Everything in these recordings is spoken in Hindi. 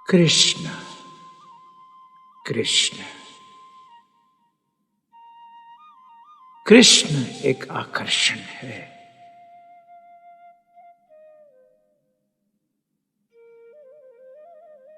कृष्ण कृष्ण कृष्ण एक आकर्षण है।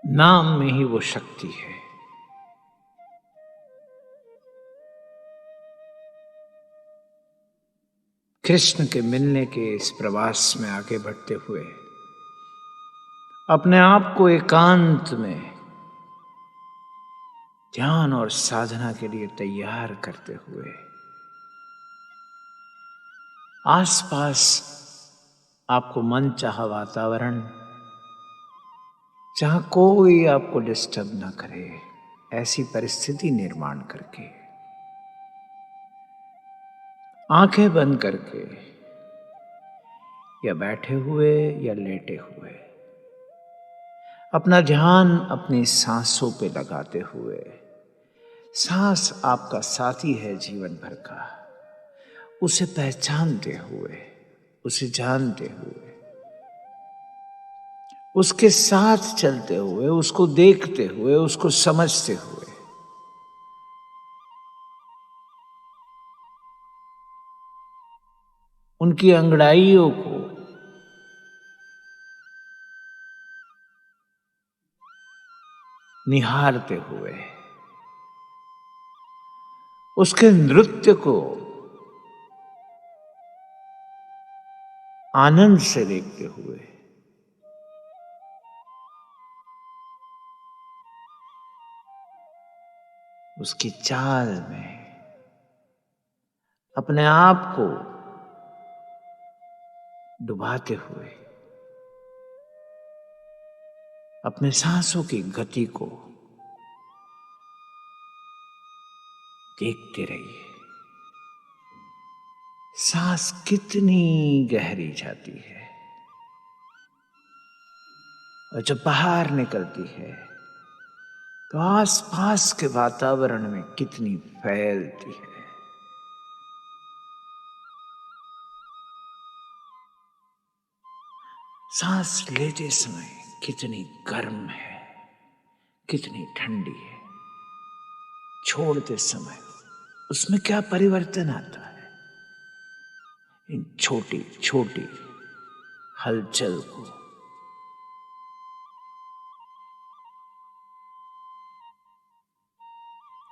नाम में ही वो शक्ति है। कृष्ण के मिलने के इस प्रवास में आगे बढ़ते हुए अपने आप को एकांत में ध्यान और साधना के लिए तैयार करते हुए आसपास आपको मनचाहा वातावरण, जहां कोई आपको डिस्टर्ब ना करे, ऐसी परिस्थिति निर्माण करके आंखें बंद करके या बैठे हुए या लेटे हुए अपना ध्यान अपनी सांसों पे लगाते हुए, सांस आपका साथी है जीवन भर का, उसे पहचानते हुए, उसे जानते हुए, उसके साथ चलते हुए, उसको देखते हुए, उसको समझते हुए उनकी अंगड़ाइयों को निहारते हुए, उसके नृत्य को आनंद से देखते हुए उसकी चाल में अपने आप को डुबाते हुए अपने सांसों की गति को देखते रहिए। सांस कितनी गहरी जाती है और जब बाहर निकलती है तो आसपास के वातावरण में कितनी फैलती है। सांस लेते समय कितनी गर्म है, कितनी ठंडी है, छोड़ते समय उसमें क्या परिवर्तन आता है। इन छोटी छोटी हलचल को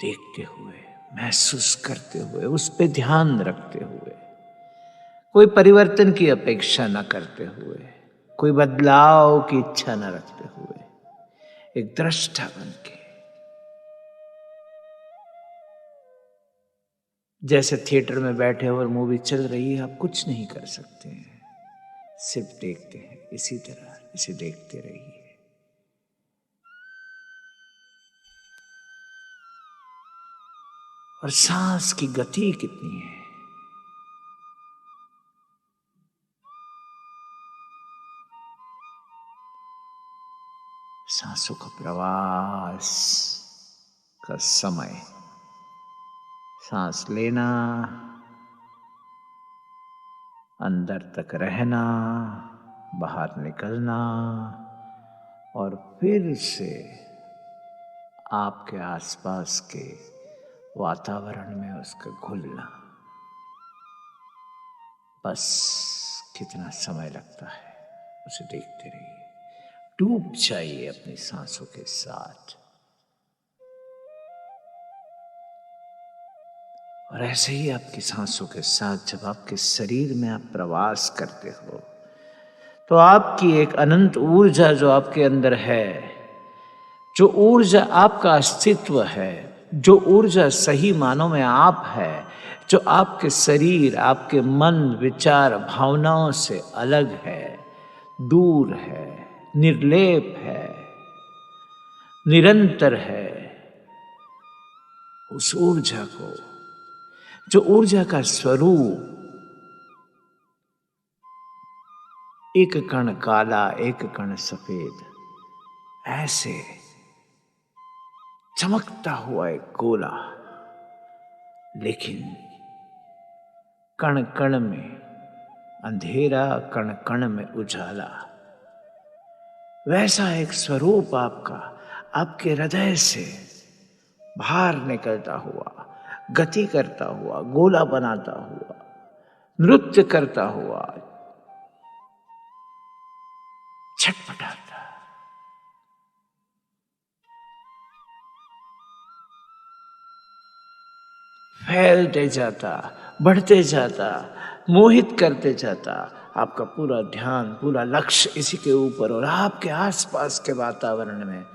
देखते हुए, महसूस करते हुए, उस पे ध्यान रखते हुए, कोई परिवर्तन की अपेक्षा न करते हुए, कोई बदलाव की इच्छा न रखते हुए, एक दृष्टा बन के, जैसे थिएटर में बैठे और मूवी चल रही है, आप कुछ नहीं कर सकते हैं, सिर्फ देखते हैं। इसी तरह इसे देखते रहिए। और सांस की गति कितनी है, सांसों का प्रवास का समय, सांस लेना, अंदर तक रहना, बाहर निकलना और फिर से आपके आसपास के वातावरण में उसका घुलना। बस कितना समय लगता है, उसे देखते रहिए, डूब जाइए अपनी सांसों के साथ। और ऐसे ही आपकी सांसों के साथ जब आपके शरीर में आप प्रवास करते हो तो आपकी एक अनंत ऊर्जा जो आपके अंदर है, जो ऊर्जा आपका अस्तित्व है, जो ऊर्जा सही मानों में आप है, जो आपके शरीर, आपके मन, विचार, भावनाओं से अलग है, दूर है, निर्लेप है, निरंतर है, उस ऊर्जा को, जो ऊर्जा का स्वरूप एक कण काला, एक कण सफेद, ऐसे चमकता हुआ एक गोला, लेकिन कण कण में अंधेरा, कण कण में उजाला, वैसा एक स्वरूप आपका आपके हृदय से बाहर निकलता हुआ, गति करता हुआ, गोला बनाता हुआ, नृत्य करता हुआ, छटपटाता, फैलते जाता, बढ़ते जाता, मोहित करते जाता। आपका पूरा ध्यान, पूरा लक्ष्य इसी के ऊपर और आपके आसपास के वातावरण में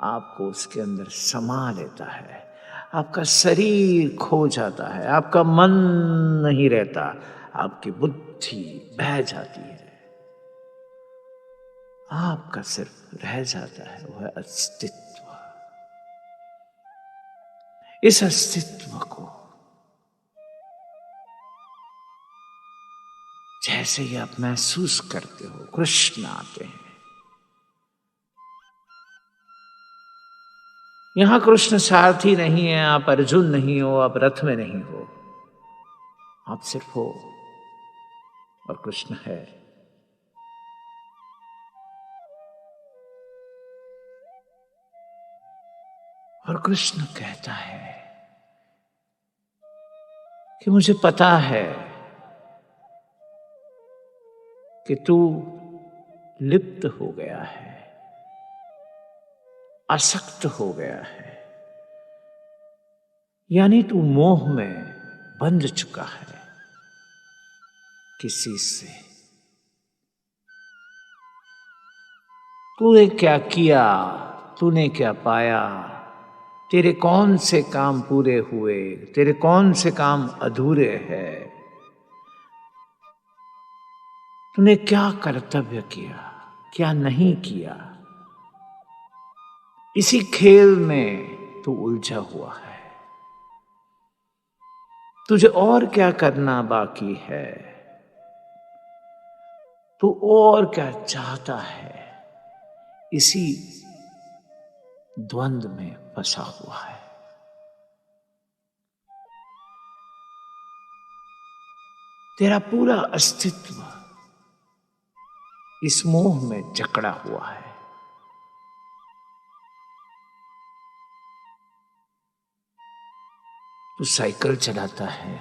आपको उसके अंदर समा लेता है। आपका शरीर खो जाता है, आपका मन नहीं रहता, आपकी बुद्धि बह जाती है, आपका सिर्फ रह जाता है वह अस्तित्व। इस अस्तित्व को जैसे ही आप महसूस करते हो, कृष्ण आते हैं। यहां कृष्ण सारथी नहीं है, आप अर्जुन नहीं हो, आप रथ में नहीं हो, आप सिर्फ हो और कृष्ण है। और कृष्ण कहता है कि मुझे पता है कि तू लिप्त हो गया है, आसक्त हो गया है, यानी तू मोह में बंध चुका है किसी से। तूने क्या किया, तूने क्या पाया, तेरे कौन से काम पूरे हुए, तेरे कौन से काम अधूरे हैं, तूने क्या कर्तव्य किया, क्या नहीं किया, इसी खेल में तू उलझा हुआ है। तुझे और क्या करना बाकी है, तू और क्या चाहता है, इसी द्वंद में फंसा हुआ है। तेरा पूरा अस्तित्व इस मोह में जकड़ा हुआ है। तू साइकिल चलाता है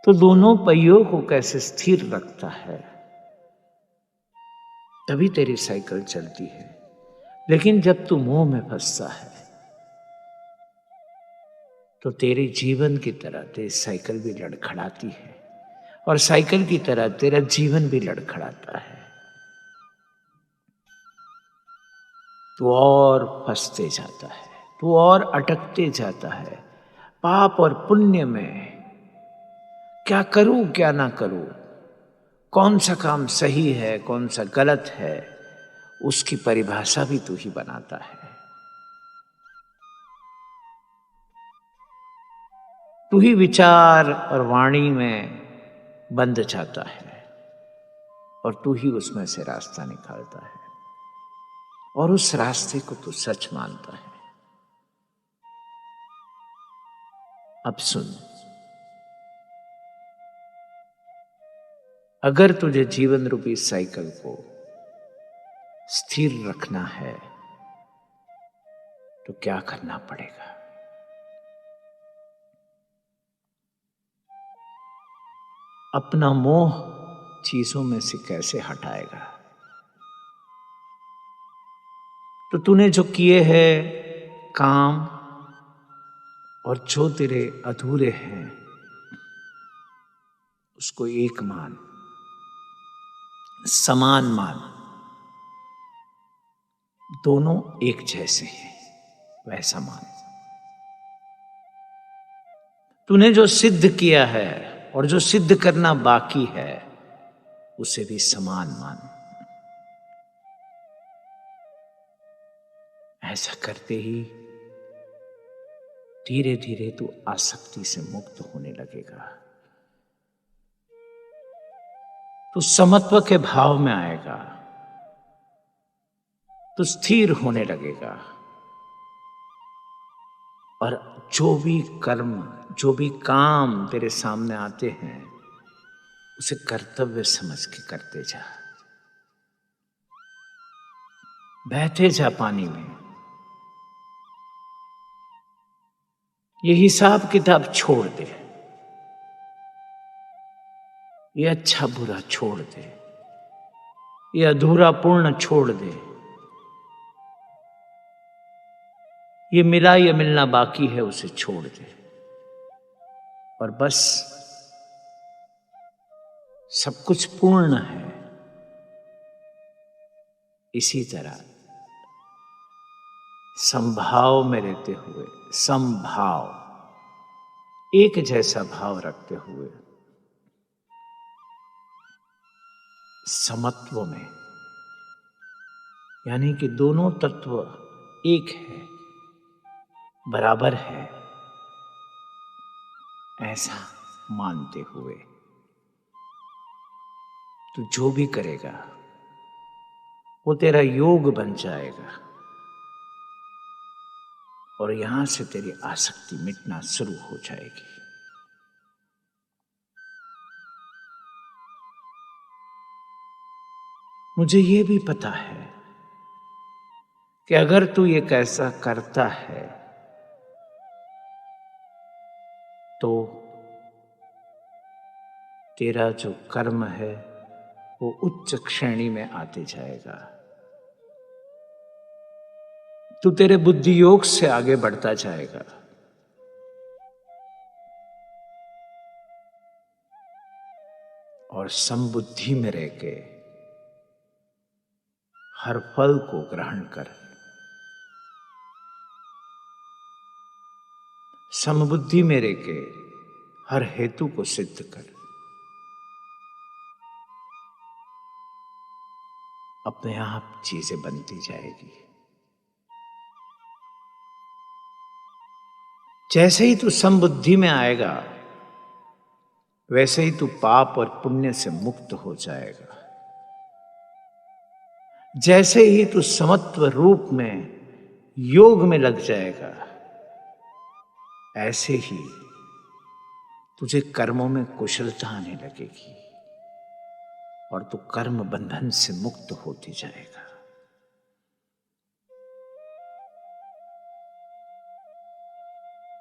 तो दोनों पहियों को कैसे स्थिर रखता है, तभी तेरी साइकिल चलती है। लेकिन जब तू मोह में फंसता है तो तेरे जीवन की तरह तेरी साइकिल भी लड़खड़ाती है और साइकिल की तरह तेरा जीवन भी लड़खड़ाता है। तू और फंसते जाता है, तू और अटकते जाता है पाप और पुण्य में। क्या करूं क्या ना करूं, कौन सा काम सही है कौन सा गलत है, उसकी परिभाषा भी तू ही बनाता है। तू ही विचार और वाणी में बंध जाता है और तू ही उसमें से रास्ता निकालता है और उस रास्ते को तू सच मानता है। अब सुन, अगर तुझे जीवन रूपी साइकिल को स्थिर रखना है तो क्या करना पड़ेगा? अपना मोह चीजों में से कैसे हटाएगा? तो तूने जो किए हैं काम और जो तेरे अधूरे हैं उसको एक मान, समान मान, दोनों एक जैसे हैं वैसा मान। तूने जो सिद्ध किया है और जो सिद्ध करना बाकी है उसे भी समान मान। ऐसा करते ही धीरे धीरे तू आसक्ति से मुक्त होने लगेगा। तू समत्व के भाव में आएगा, तू स्थिर होने लगेगा और जो भी कर्म, जो भी काम तेरे सामने आते हैं उसे कर्तव्य समझ के करते जा। बहते जा पानी में। ये हिसाब किताब छोड़ दे, ये अच्छा बुरा छोड़ दे, ये अधूरा पूर्ण छोड़ दे, ये मिला ये मिलना बाकी है उसे छोड़ दे, और बस सब कुछ पूर्ण है। इसी तरह समभाव में रहते हुए, समभाव, एक जैसा भाव रखते हुए, समत्व में, यानी कि दोनों तत्व एक है, बराबर है, ऐसा मानते हुए तू जो भी करेगा वो तेरा योग बन जाएगा, और यहां से तेरी आसक्ति मिटना शुरू हो जाएगी। मुझे ये भी पता है कि अगर तू ये कैसा करता है तो तेरा जो कर्म है वो उच्च श्रेणी में आते जाएगा। तू तेरे बुद्धि योग से आगे बढ़ता जाएगा, और समबुद्धि में रह के हर फल को ग्रहण कर, समबुद्धि में रह के हर हेतु को सिद्ध कर, अपने आप चीजें बनती जाएगी। जैसे ही तू समबुद्धि में आएगा वैसे ही तू पाप और पुण्य से मुक्त हो जाएगा। जैसे ही तू समत्व रूप में योग में लग जाएगा, ऐसे ही तुझे कर्मों में कुशलता आने लगेगी और तू कर्म बंधन से मुक्त होती जाएगा।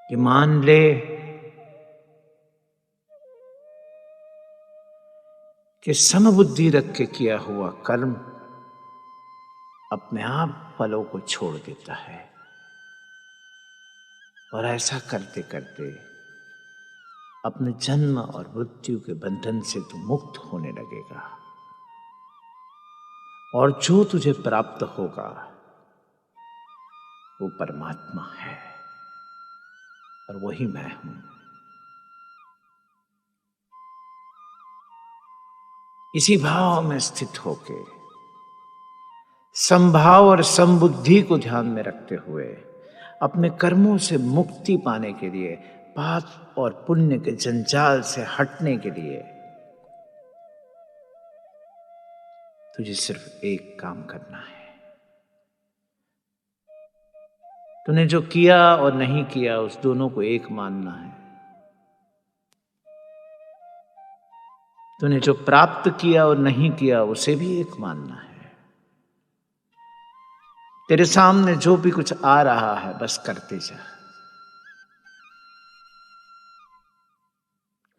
कि मान ले कि समबुद्धि रख के किया हुआ कर्म अपने आप फलों को छोड़ देता है, और ऐसा करते करते अपने जन्म और मृत्यु के बंधन से तू मुक्त होने लगेगा, और जो तुझे प्राप्त होगा वो परमात्मा है, और वही मैं हूं। इसी भाव में स्थित होके, समभाव और समबुद्धि को ध्यान में रखते हुए, अपने कर्मों से मुक्ति पाने के लिए, पाप और पुण्य के जंजाल से हटने के लिए तुझे सिर्फ एक काम करना है। तूने जो किया और नहीं किया उस दोनों को एक मानना है। तूने जो प्राप्त किया और नहीं किया उसे भी एक मानना है। तेरे सामने जो भी कुछ आ रहा है बस करते जा,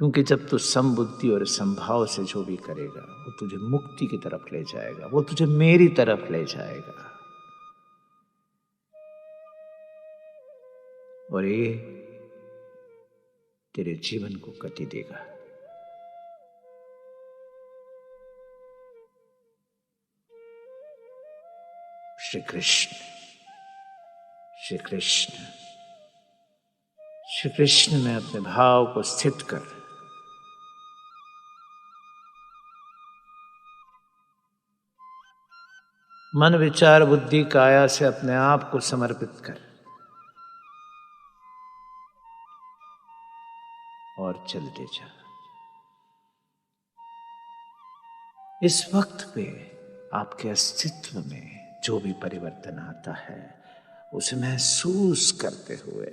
क्योंकि जब तू समबुद्धि और समभाव से जो भी करेगा वो तुझे मुक्ति की तरफ ले जाएगा, वो तुझे मेरी तरफ ले जाएगा, और ये तेरे जीवन को गति देगा। श्री कृष्ण, श्री कृष्ण, श्री कृष्ण में अपने भाव को स्थित कर मन विचार बुद्धि काया से अपने आप को समर्पित कर, और चलते जा। इस वक्त पे आपके अस्तित्व में जो भी परिवर्तन आता है उसे महसूस करते हुए,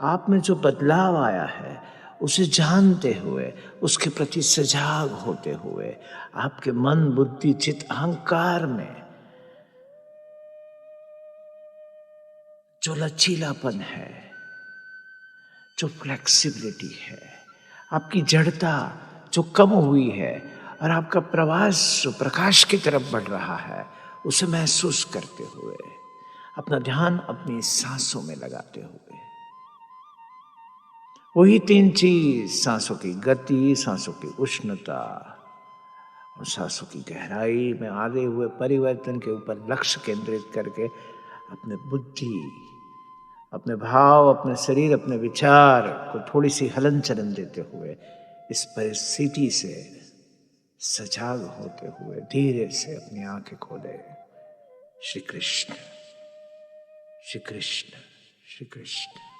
आप में जो बदलाव आया है उसे जानते हुए, उसके प्रति सजाग होते हुए, आपके मन बुद्धि चित्त अहंकार में जो लचीलापन है, जो फ्लेक्सिबिलिटी है, आपकी जड़ता जो कम हुई है और आपका प्रवास जो प्रकाश की तरफ बढ़ रहा है, उसे महसूस करते हुए अपना ध्यान अपनी सांसों में लगाते हुए, वही 3 चीज, सांसों की गति, सांसों की उष्णता और सांसों की गहराई में आते हुए परिवर्तन के ऊपर लक्ष्य केंद्रित करके अपने बुद्धि, अपने भाव, अपने शरीर, अपने विचार को थोड़ी सी हलन चलन देते हुए इस परिस्थिति से सजाग होते हुए धीरे से अपनी आंखें खोले। श्री कृष्ण, श्री कृष्ण, श्री कृष्ण।